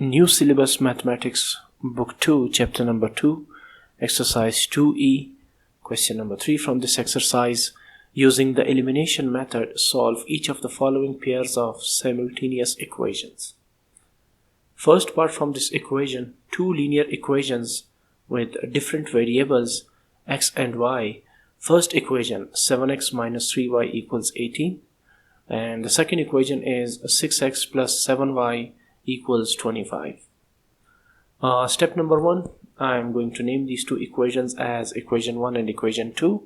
New Syllabus Mathematics Book 2, Chapter number 2, Exercise 2E, Question number 3 from this exercise. Using the elimination method, solve each of the following pairs of simultaneous equations. First part from this equation, two linear equations with different variables x and y. First equation, 7x minus 3y equals 18. And the second equation is 6x plus 7y equals 25. Step number 1, I am going to name these two equations as equation 1 and equation 2.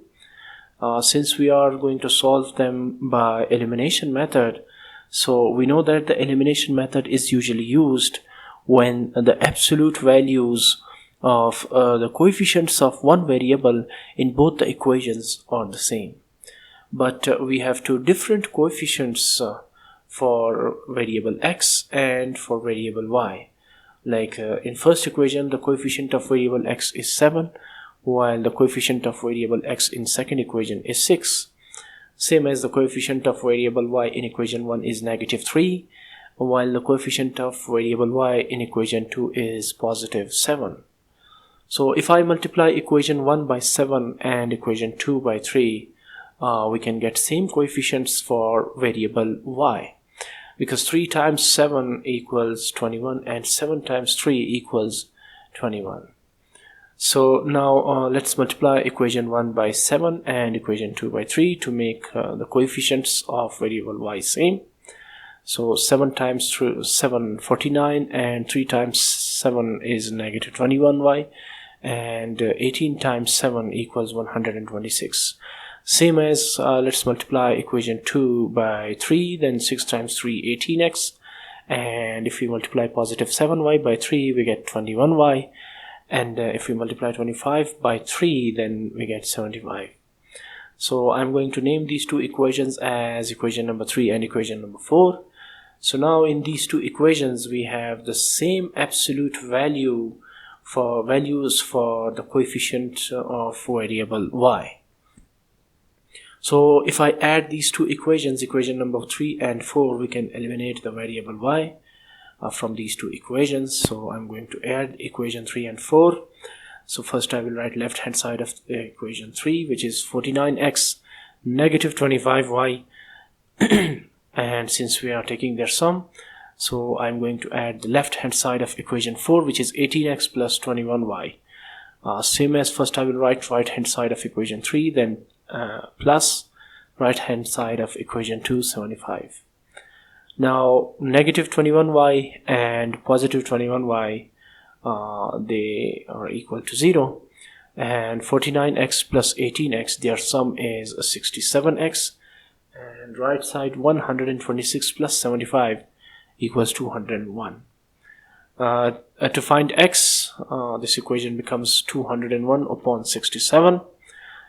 Since we are going to solve them by elimination method, so we know that the elimination method is usually used when the absolute values of the coefficients of one variable in both the equations are the same. But we have two different coefficients for variable x and for variable y. Like in first equation, the coefficient of variable x is 7, while the coefficient of variable x in second equation is 6. Same as the coefficient of variable y in equation 1 is negative 3, while the coefficient of variable y in equation 2 is positive 7. So if I multiply equation 1 by 7 and equation 2 by 3, we can get same coefficients for variable y, because 3 times 7 equals 21 and 7 times 3 equals 21. So now let's multiply equation 1 by 7 and equation 2 by 3 to make the coefficients of variable y same. So 7 times 7, 49, and 3 times 7 is negative 21y, and 18 times 7 equals 126. Same as let's multiply equation 2 by 3, then 6 times 3, 18x, and if we multiply positive 7y by 3, we get 21y, and if we multiply 25 by 3, then we get 75. So I'm going to name these two equations as equation number 3 and equation number 4. So now in these two equations, we have the same absolute values for the coefficient of variable y. So if I add these two equations, equation number 3 and 4, we can eliminate the variable y from these two equations. So I'm going to add equation 3 and 4. So first I will write left hand side of the equation 3, which is 49x negative 25y. And since we are taking their sum, so I'm going to add the left hand side of equation 4, which is 18x plus 21y. Same as first I will write right hand side of equation 3, then plus right hand side of equation 2, 75. Now negative 21y and positive 21y, they are equal to 0, and 49x plus 18x, their sum is 67x, and right side 126 plus 75 equals 201. To find x, this equation becomes 201 upon 67.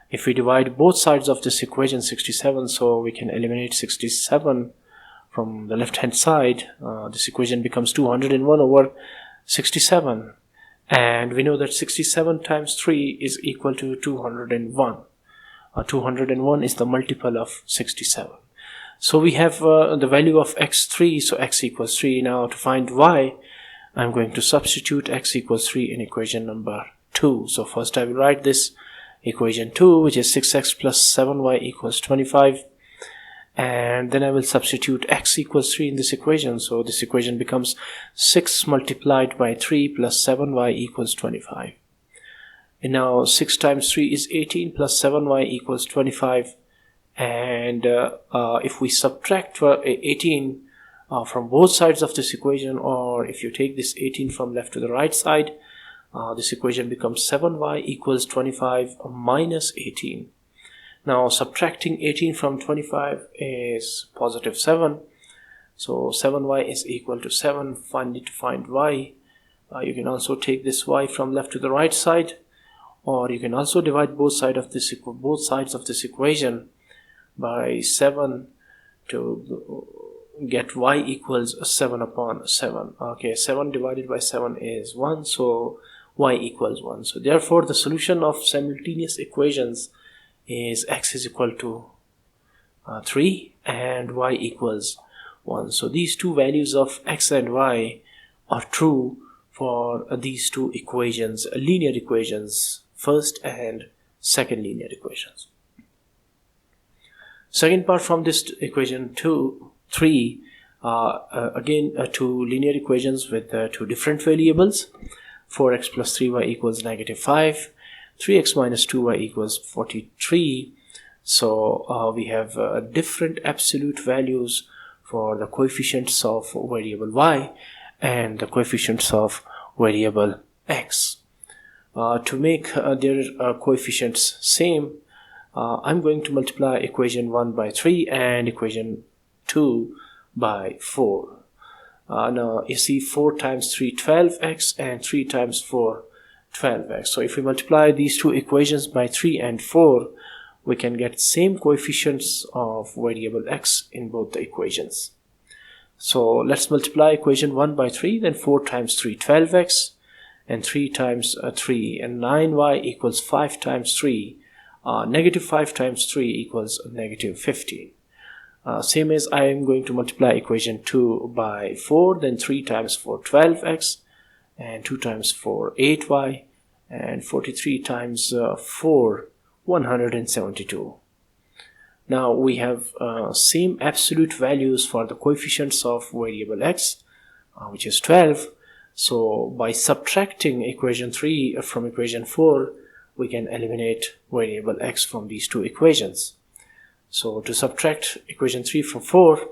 If we divide both sides of this equation 67, so we can eliminate 67 from the left hand side. This equation becomes 201 over 67, and we know that 67 times 3 is equal to 201. 201 is the multiple of 67. So we have the value of x3, so x equals 3. Now to find y, I'm going to substitute x equals 3 in equation number 2. So first I will write this equation 2, which is 6x plus 7y equals 25, and then I will substitute x equals 3 in this equation. So this equation becomes 6 multiplied by 3 plus 7y equals 25. And now 6 times 3 is 18 plus 7y equals 25, and if we subtract 18 from both sides of this equation, or if you take this 18 from left to the right side, this equation becomes 7y equals 25 minus 18. Now subtracting 18 from 25 is positive 7, so 7y is equal to 7. Finally, to find y, you can also take this y from left to the right side, or you can also divide both sides of this equation by 7 to get y equals 7 upon 7. Okay, 7 divided by 7 is 1, so y equals 1. So therefore the solution of simultaneous equations is x is equal to 3 and y equals 1. So these two values of x and y are true for these two equations, linear equations, first and second linear equations. Second part from this equation 3, again two linear equations with two different variables. 4x plus 3y equals -5, 3x minus 2y equals 43. So we have different absolute values for the coefficients of variable y and the coefficients of variable x. To make their coefficients same, I'm going to multiply equation 1 by 3 and equation 2 by 4. Now you see 4 times 3 12x and 3 times 4 12x. So if we multiply these two equations by 3 and 4, we can get same coefficients of variable x in both the equations. So let's multiply equation 1 by 3, then 4 times 3 12x and 3 times 3 and 9y equals 5 times 3. -5 times 3 equals -15. Same as I am going to multiply equation 2 by 4, then 3 times 4 12x and 2 times 4 8y and 43 times 4 172. Now we have same absolute values for the coefficients of variable x, which is 12. So by subtracting equation 3 from equation 4, we can eliminate variable x from these two equations. So to subtract equation 3 from 4,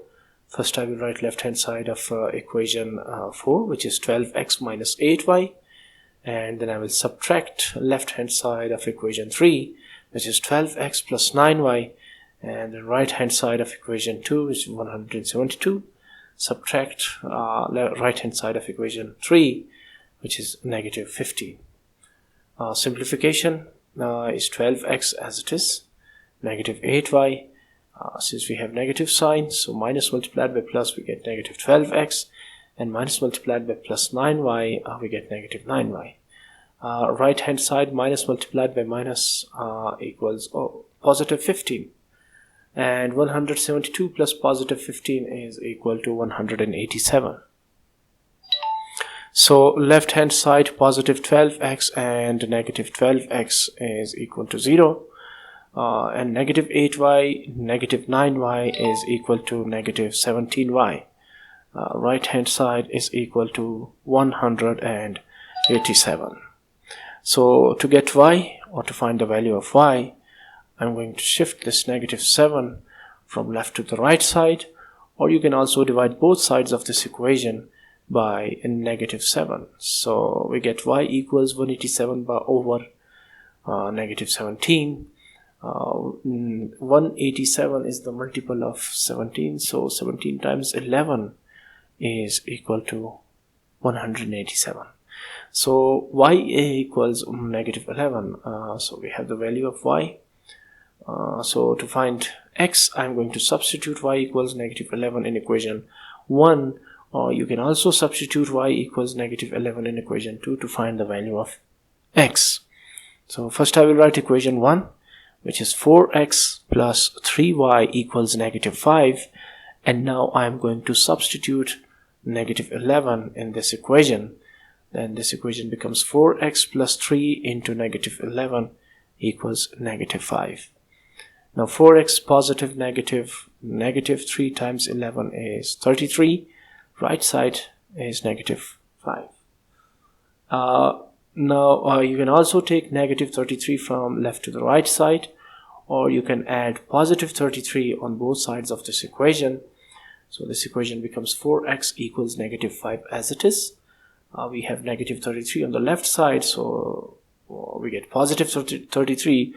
first I will write left hand side of equation 4, which is 12x minus 8y, and then I will subtract left hand side of equation 3, which is 12x plus 9y, and the right hand side of equation 2, which is 172, subtract right hand side of equation 3, which is -15. Simplification is 12x as it is, -8y, since we have negative sign, so minus multiplied by plus we get -12x, and minus multiplied by plus 9y we get -9y. Right hand side minus multiplied by minus equals positive 15, and 172 plus positive 15 is equal to 187. So left hand side positive 12x and -12x is equal to 0, and -8y, -9y is equal to -17y. Right hand side is equal to 187. So to get y, or to find the value of y, I'm going to shift this -7 from left to the right side, or you can also divide both sides of this equation by -7. So we get y equals 187 over -17. 187 is the multiple of 17, so 17 times 11 is equal to 187. So y equals -11. So we have the value of y. So to find x, I'm going to substitute y equals -11 in equation 1, or you can also substitute y equals -11 in equation 2 to find the value of x. So first I will write equation 1, which is 4x plus 3y equals -5, and now I'm going to substitute -11 in this equation. Then this equation becomes 4x plus 3 into -11 equals -5. Now 4x positive negative 3 times 11 is 33. Right side is -5. Now you can also take -33 from left to the right side, or you can add positive 33 on both sides of this equation. So this equation becomes 4x equals -5 as it is. We have -33 on the left side, so we get positive 33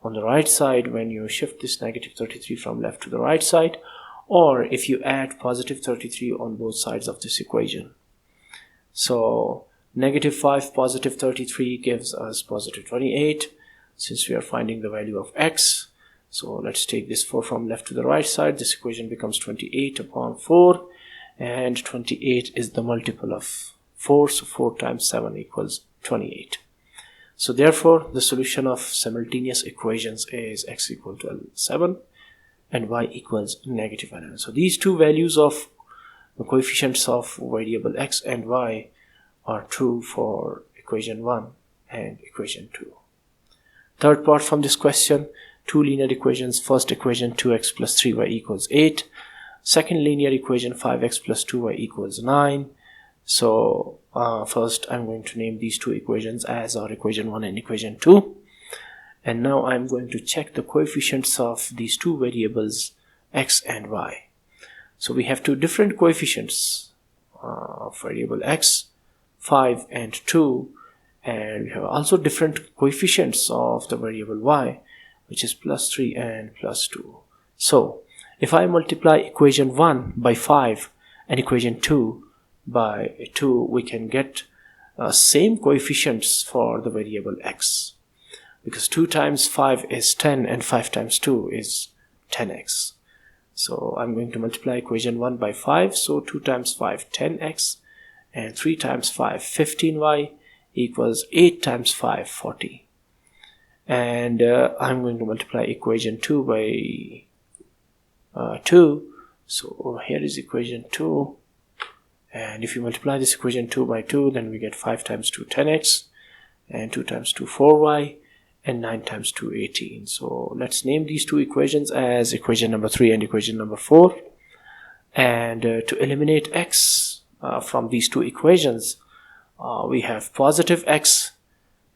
on the right side when you shift this -33 from left to the right side, or if you add positive 33 on both sides of this equation. So -5 positive 33 gives us positive 28, since we are finding the value of x. So let's take this 4 from left to the right side. This equation becomes 28 upon 4, and 28 is the multiple of 4, so 4 times 7 equals 28. So therefore the solution of simultaneous equations is x equal to 7 and y equals -11. So these two values of the coefficients of variable x and y are true for equation 1 and equation 2. Third part from this question, two linear equations. First equation 2x plus 3y equals 8. Second linear equation 5x plus 2y equals 9. So first I'm going to name these two equations as our equation 1 and equation 2. And now I'm going to check the coefficients of these two variables x and y. So we have two different coefficients of variable x, 5 and 2, and we have also different coefficients of the variable y, which is plus 3 and plus 2. So if I multiply equation 1 by 5 and equation 2 by 2, we can get same coefficients for the variable x, because 2 times 5 is 10 and 5 times 2 is 10x. So I'm going to multiply equation 1 by 5, so 2 times 5 10x, and 3 times 5 15y equals 8 times 5 40. And I'm going to multiply equation 2 by 2, so here is equation 2, and if you multiply this equation 2 by 2, then we get 5 times 2 10x, and 2 times 2 4y, and 9 times 2 18. So let's name these two equations as equation number 3 and equation number 4. And to eliminate x from these two equations, we have positive x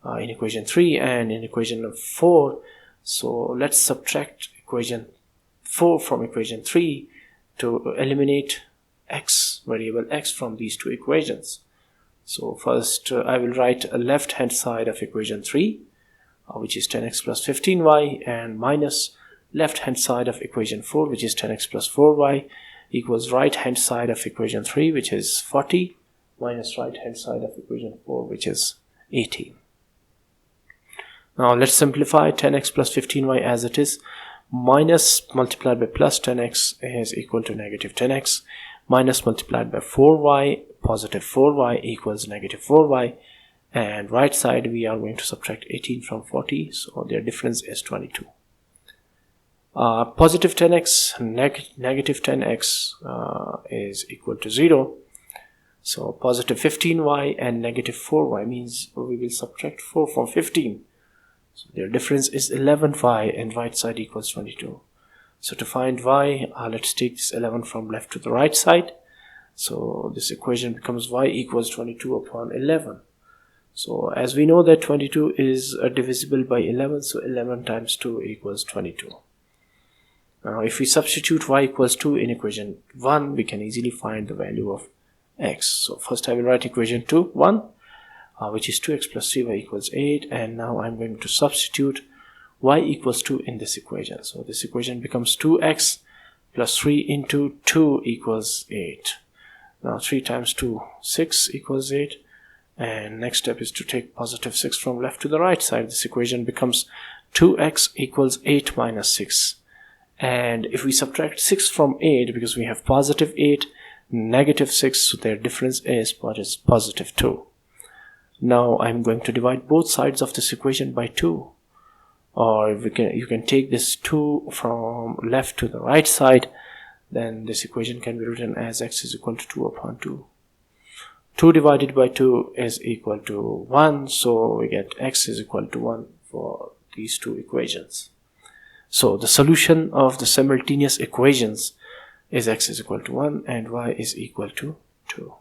in equation 3 and in equation number 4. So let's subtract equation 4 from equation 3 to eliminate x, variable x, from these two equations. So first I will write a left hand side of equation 3, which is 10x plus 15y, and minus left hand side of equation 4, which is 10x plus 4y, equals right hand side of equation 3, which is 40, minus right hand side of equation 4, which is 18. Now let's simplify 10x plus 15y as it is. Minus multiplied by plus 10x is equal to negative 10x, minus multiplied by 4y, positive 4y, equals negative 4y, and right side we are going to subtract 18 from 40, so their difference is 22. Positive 10x, negative 10x is equal to 0. So positive 15y and negative 4y means we will subtract 4 from 15. So their difference is 11y, and right side equals 22. So to find y, let's take this 11 from left to the right side. So this equation becomes y equals 22 upon 11. So as we know that 22 is divisible by 11, so 11 times 2 equals 22. Now if we substitute y equals 2 in equation 1, we can easily find the value of x. So first I will write equation 1, which is 2x plus 3y equals 8, and now I'm going to substitute y equals 2 in this equation. So this equation becomes 2x plus 3 into 2 equals 8. Now 3 times 2, 6 equals 8. And next step is to take positive 6 from left to the right side. This equation becomes 2x equals 8 minus 6. And if we subtract 6 from 8, because we have positive 8, negative 6, so their difference is positive 2. Now I'm going to divide both sides of this equation by 2. Or you can take this 2 from left to the right side, then this equation can be written as x is equal to 2 upon 2. 2 divided by 2 is equal to 1, so we get x is equal to 1 for these two equations. So the solution of the simultaneous equations is x is equal to 1 and y is equal to 2.